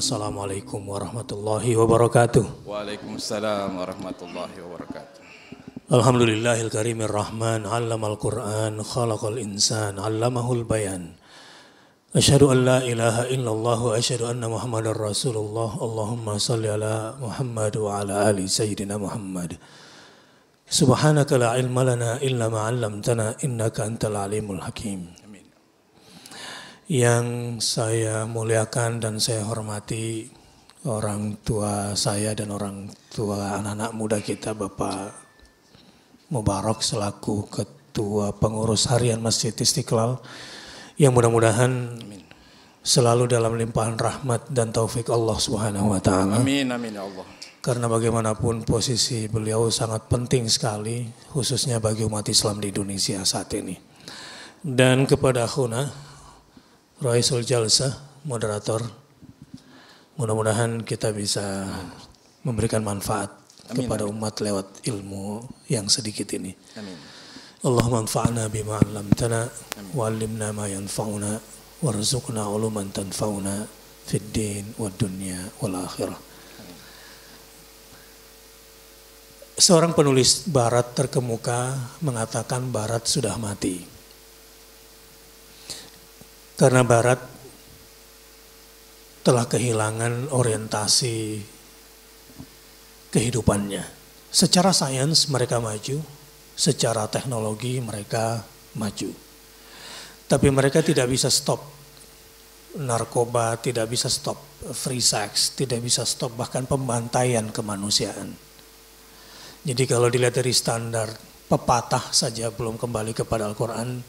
Assalamualaikum warahmatullahi wabarakatuh. Waalaikumsalam warahmatullahi wabarakatuh. Alhamdulillahil karimir rahman, 'allamal Qur'an, khalaqal insan, 'allamahul bayan. Asyhadu an la ilaha illallah wa asyhadu anna Muhammadar Rasulullah. Allahumma shalli ala Muhammad wa ala ali sayyidina Muhammad. Subhanaka la ilma lana illa ma 'allamtana innaka antal alimul hakim. Amin. Yang saya muliakan dan saya hormati orang tua saya dan orang tua anak-anak muda kita, Bapak Mubarak selaku Ketua Pengurus Harian Masjid Istiqlal, yang mudah-mudahan selalu dalam limpahan rahmat dan taufik Allah Subhanahu wa taala. Amin amin ya Allah. Karena bagaimanapun posisi beliau sangat penting sekali, khususnya bagi umat Islam di Indonesia saat ini. Dan kepada Akhuna Raisul Jalsah, moderator, mudah-mudahan kita bisa memberikan manfaat kepada umat lewat ilmu yang sedikit ini. Amin. Allahumma anfa'na bima 'allamtana wa 'allimna ma yanfa'una warzuqna 'uluman tanfa'una fid din wad dunya wal akhirah. Seorang penulis barat terkemuka mengatakan barat sudah mati. Karena barat telah kehilangan orientasi kehidupannya. Secara sains mereka maju, secara teknologi mereka maju. Tapi mereka tidak bisa stop narkoba, tidak bisa stop free sex, tidak bisa stop bahkan pembantaian kemanusiaan. Jadi kalau dilihat dari standar pepatah saja belum kembali kepada Al-Quran,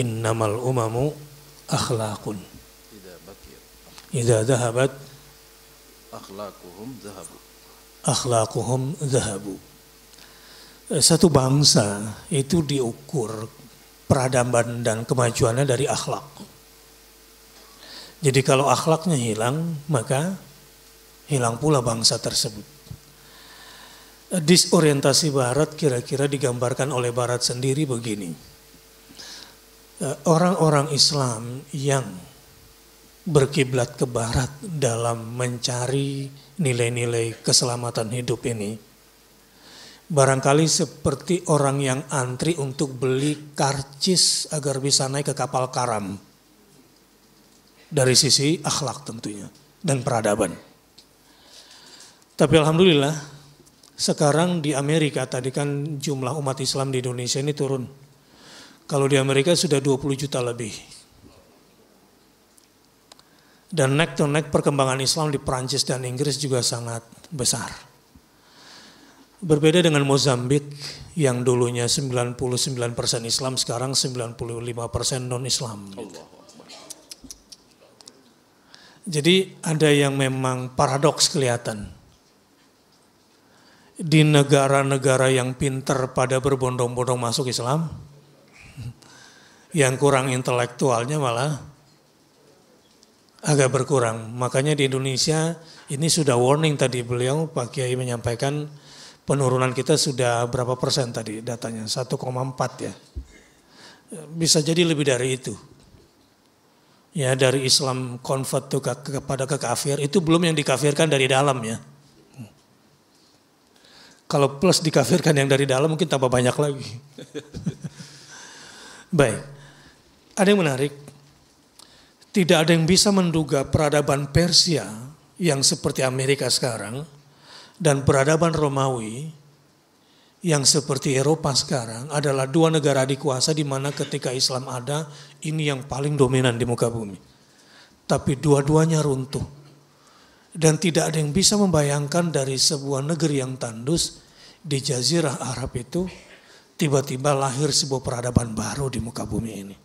innamal umamu akhlaqun. Idza dhahabat akhlaquhum dhahabu. Satu bangsa itu diukur peradaban dan kemajuannya dari akhlak. Jadi kalau akhlaknya hilang, maka hilang pula bangsa tersebut. Disorientasi Barat kira-kira digambarkan oleh Barat sendiri begini. Orang-orang Islam yang berkiblat ke Barat dalam mencari nilai-nilai keselamatan hidup ini, barangkali seperti orang yang antri untuk beli karcis agar bisa naik ke kapal karam. Dari sisi akhlak tentunya dan peradaban. Tapi alhamdulillah, sekarang di Amerika, tadi kan jumlah umat Islam di Indonesia ini turun. Kalau di Amerika sudah 20 juta lebih. Dan neck to neck perkembangan Islam di Prancis dan Inggris juga sangat besar. Berbeda dengan Mozambik yang dulunya 99% Islam, sekarang 95% non-Islam. Jadi ada yang memang paradoks kelihatan. Di negara-negara yang pinter pada berbondong-bondong masuk Islam, yang kurang intelektualnya malah agak berkurang. Makanya di Indonesia ini sudah warning tadi beliau, Pak Kiai menyampaikan penurunan kita sudah berapa persen tadi datanya, 1,4 ya. Bisa jadi lebih dari itu. Ya, dari Islam convert kepada kekafir, itu belum yang dikafirkan dari dalam ya. Kalau plus dikafirkan yang dari dalam mungkin tambah banyak lagi. Baik, ada yang menarik. Tidak ada yang bisa menduga peradaban Persia yang seperti Amerika sekarang dan peradaban Romawi yang seperti Eropa sekarang adalah dua negara dikuasa di mana ketika Islam ada, ini yang paling dominan di muka bumi. Tapi dua-duanya runtuh. Dan tidak ada yang bisa membayangkan dari sebuah negeri yang tandus di Jazirah Arab itu tiba-tiba lahir sebuah peradaban baru di muka bumi ini.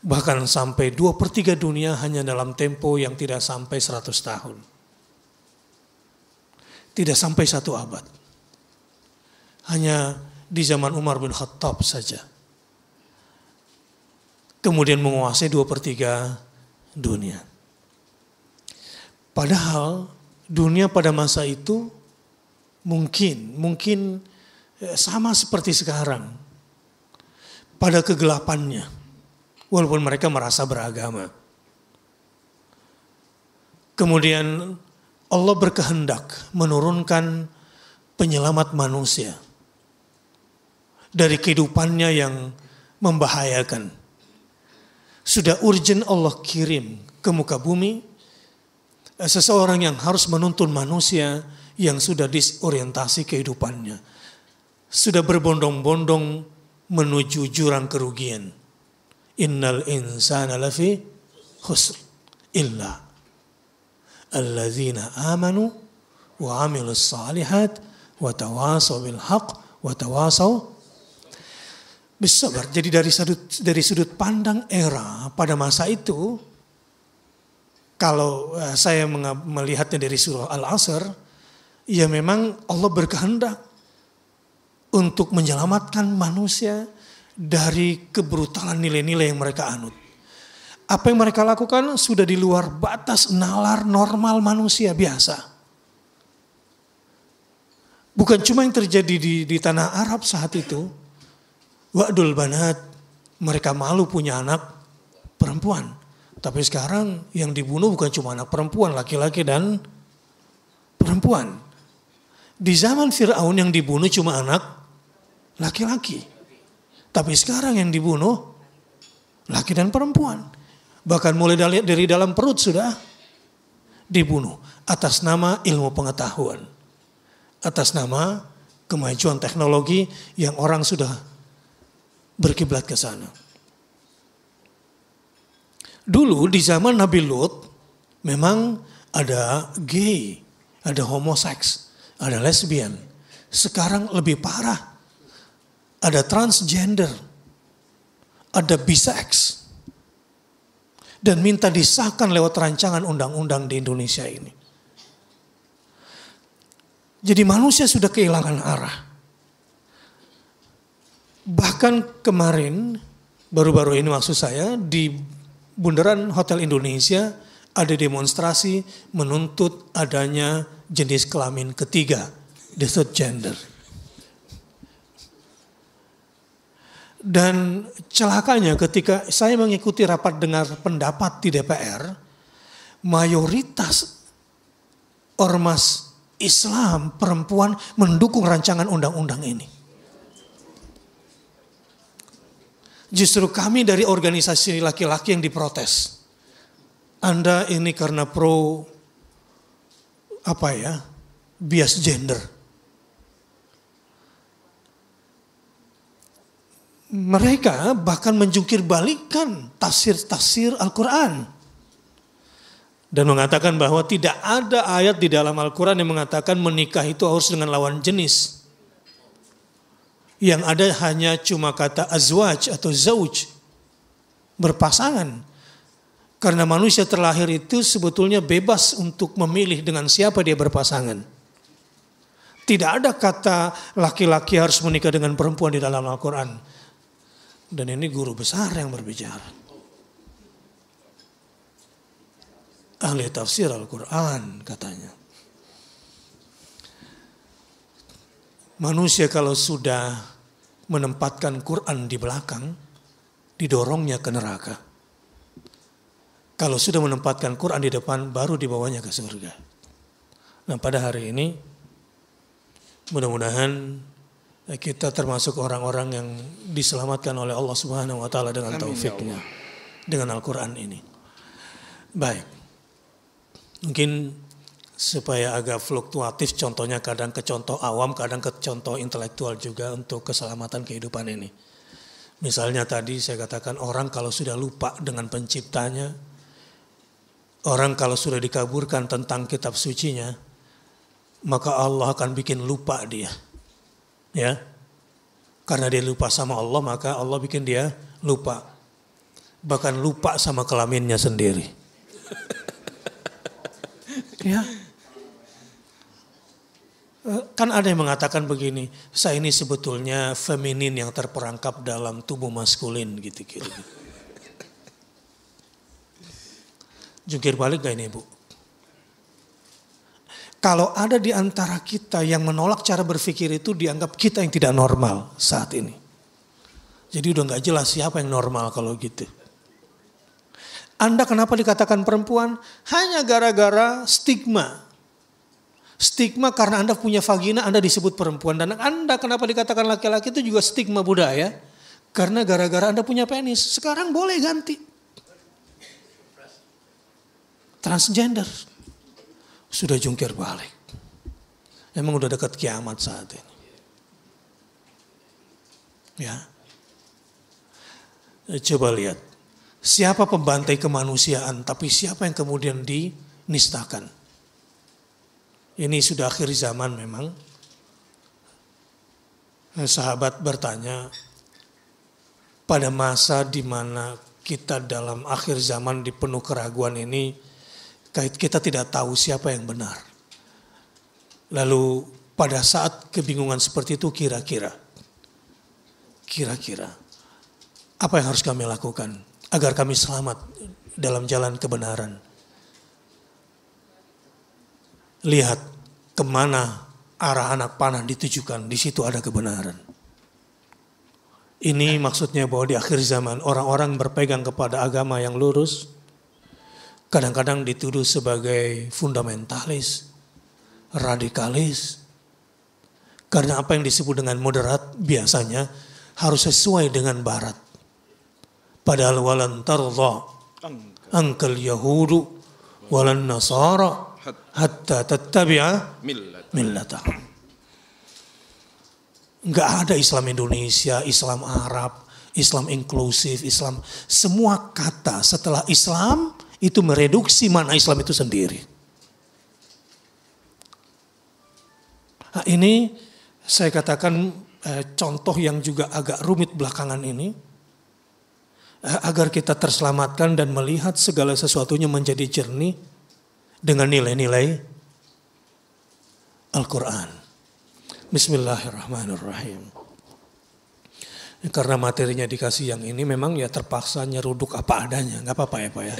Bahkan sampai 2/3 dunia hanya dalam tempo yang tidak sampai 100 tahun. Tidak sampai 1 abad. Hanya di zaman Umar bin Khattab saja. Kemudian menguasai 2/3 dunia. Padahal dunia pada masa itu mungkin sama seperti sekarang pada kegelapannya, walaupun mereka merasa beragama. Kemudian Allah berkehendak menurunkan penyelamat manusia dari kehidupannya yang membahayakan. Sudah urgent Allah kirim ke muka bumi seseorang yang harus menuntun manusia yang sudah disorientasi kehidupannya. Sudah berbondong-bondong menuju jurang kerugian. Innal insana lafi khusr illa alladzina amanu wa amilus salihat wa tawasaw bil haqq wa tawasaw bis sabar. Jadi dari sudut pandang era pada masa itu, kalau saya melihatnya dari surah Al-Asr, ya memang Allah berkehendak untuk menyelamatkan manusia dari kebrutalan nilai-nilai yang mereka anut. Apa yang mereka lakukan sudah di luar batas nalar normal manusia biasa. Bukan cuma yang terjadi di tanah Arab saat itu. Wa'dul banat, mereka malu punya anak perempuan. Tapi sekarang yang dibunuh bukan cuma anak perempuan, laki-laki dan perempuan. Di zaman Fir'aun yang dibunuh cuma anak laki-laki. Tapi sekarang yang dibunuh laki dan perempuan. Bahkan mulai dari dalam perut sudah dibunuh. Atas nama ilmu pengetahuan. Atas nama kemajuan teknologi yang orang sudah berkiblat ke sana. Dulu di zaman Nabi Lut memang ada gay, ada homoseks, ada lesbian. Sekarang lebih parah. Ada transgender, ada bisex. Dan minta disahkan lewat rancangan undang-undang di Indonesia ini. Jadi manusia sudah kehilangan arah. Bahkan kemarin, baru-baru ini maksud saya, di bundaran Hotel Indonesia ada demonstrasi menuntut adanya jenis kelamin ketiga, the third gender. Dan celakanya ketika saya mengikuti rapat dengar pendapat di DPR, mayoritas ormas Islam perempuan mendukung rancangan undang-undang ini. Justru kami dari organisasi laki-laki yang diprotes. Anda ini karena bias gender. Mereka bahkan menjungkir balikan tafsir Al-Quran. Dan mengatakan bahwa tidak ada ayat di dalam Al-Quran yang mengatakan menikah itu harus dengan lawan jenis. Yang ada hanya cuma kata azwaj atau zauj, berpasangan. Karena manusia terlahir itu sebetulnya bebas untuk memilih dengan siapa dia berpasangan. Tidak ada kata laki-laki harus menikah dengan perempuan di dalam Al-Quran. Dan ini guru besar yang berbicara. Ahli tafsir Al-Quran katanya. Manusia kalau sudah menempatkan Quran di belakang, didorongnya ke neraka. Kalau sudah menempatkan Quran di depan, baru dibawanya ke surga. Nah pada hari ini, mudah-mudahan kita termasuk orang-orang yang diselamatkan oleh Allah Subhanahu wa taala dengan taufiknya, dengan Al-Qur'an ini. Baik. Mungkin supaya agak fluktuatif contohnya, kadang ke contoh awam, kadang ke contoh intelektual juga untuk keselamatan kehidupan ini. Misalnya tadi saya katakan orang kalau sudah lupa dengan penciptanya, orang kalau sudah dikaburkan tentang kitab sucinya, maka Allah akan bikin lupa dia. Ya, karena dia lupa sama Allah, maka Allah bikin dia lupa. Bahkan lupa sama kelaminnya sendiri. Ya, kan ada yang mengatakan begini, saya ini sebetulnya feminin yang terperangkap dalam tubuh maskulin gitu-gitu. Jungkir balik gak ini Bu? Kalau ada di antara kita yang menolak cara berpikir itu, dianggap kita yang tidak normal saat ini. Jadi udah gak jelas siapa yang normal kalau gitu. Anda kenapa dikatakan perempuan? Hanya gara-gara stigma. Stigma karena Anda punya vagina, Anda disebut perempuan. Dan Anda kenapa dikatakan laki-laki itu juga stigma budaya. Karena gara-gara Anda punya penis. Sekarang boleh ganti. Transgender. Sudah jungkir balik. Emang udah dekat kiamat saat ini. Ya. Coba lihat. Siapa pembantai kemanusiaan, tapi siapa yang kemudian dinistakan? Ini sudah akhir zaman memang. Sahabat bertanya, pada masa di mana kita dalam akhir zaman di penuh keraguan ini, kita tidak tahu siapa yang benar. Lalu pada saat kebingungan seperti itu kira-kira apa yang harus kami lakukan agar kami selamat dalam jalan kebenaran? Lihat kemana arah anak panah ditujukan, di situ ada kebenaran. Ini maksudnya bahwa di akhir zaman orang-orang berpegang kepada agama yang lurus, kadang-kadang dituduh sebagai fundamentalis, radikalis. Karena apa yang disebut dengan moderat biasanya harus sesuai dengan barat. Padahal walan tardha ankal yahudu walan nasara hatta tattabi'a millatahum. Enggak ada Islam Indonesia, Islam Arab, Islam inklusif, Islam. Semua kata setelah Islam itu mereduksi makna Islam itu sendiri. Nah, ini saya katakan contoh yang juga agak rumit belakangan ini. Agar kita terselamatkan dan melihat segala sesuatunya menjadi jernih dengan nilai-nilai Al-Quran. Bismillahirrahmanirrahim. Karena materinya dikasih yang ini memang ya terpaksa nyeruduk apa adanya. Gak apa-apa ya Pak ya.